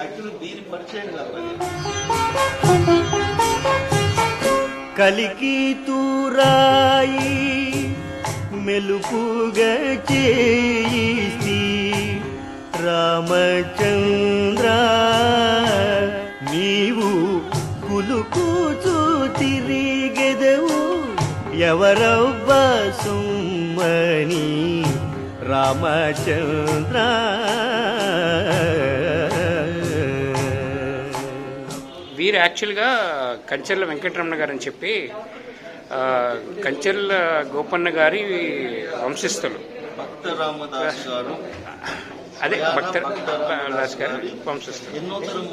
Actually దీని పరిచయం కాదు. కలికి తూరాయి మెలుపుగా చేయిస్తి రామచంద్ర నీవు కులుకుచూ తిరిగెదవు ఎవరవ్వ సుమ్మని రామచంద్ర. వీరు యాక్చువల్గా కంచెర్ల వెంకటరమణ గారు అని చెప్పి కంచెర్ల గోపన్న గారి వంశస్థులు. భక్త రామదాస్ గారు, అదే భక్త రామదాస్ గారి వంశస్థులు. ఎన్నో తరం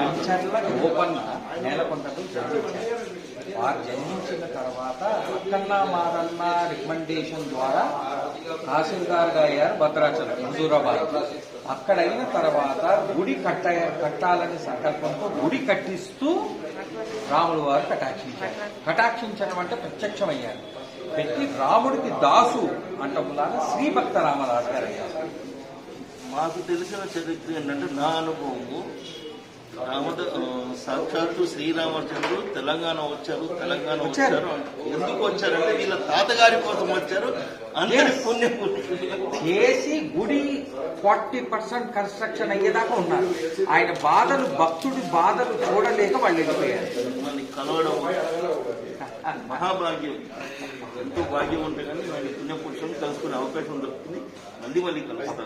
కంచెర్ల గోపన్న నేలకొండకు జన్మించారు. వారు జన్మించిన తర్వాత అక్కన్న మాదన్న రికమెండేషన్ ద్వారా తహసీల్దార్గా అయ్యారు భద్రాచలం హజూరాబాద్. అక్కడైన తర్వాత గుడి కట్టాలని సంకల్పంతో గుడి కట్టిస్తూ రాములు వారు కటాక్షించడం అంటే ప్రత్యక్షమయ్యారు. పెట్టి రాముడికి దాసు అంటములాగా శ్రీభక్త రామదాస్ గారు అయ్యారు. మాకు తెలిసిన చరిత్ర ఏంటంటే, నా అనుభవము సాక్షాత్తు శ్రీరామచంద్రుడు తెలంగాణ వచ్చారు. ఎందుకు వచ్చారంటే వీళ్ళ తాతగారి కోసం వచ్చారు. అందరి పుణ్యం చేసి గుడి 40% కన్స్ట్రక్షన్ అయ్యేదాకా ఉన్నారు. ఆయన బాధలు, భక్తుడి బాధలు చూడలేక వాళ్ళు వెళ్ళిపోయారు. మనకి కలవడం మహాభాగ్యం. ఎంతో భాగ్యం ఉంటే కానీ పుణ్యపురుషులను కలుసుకునే అవకాశం దొరుకుతుంది. మళ్ళీ కలుస్తారు.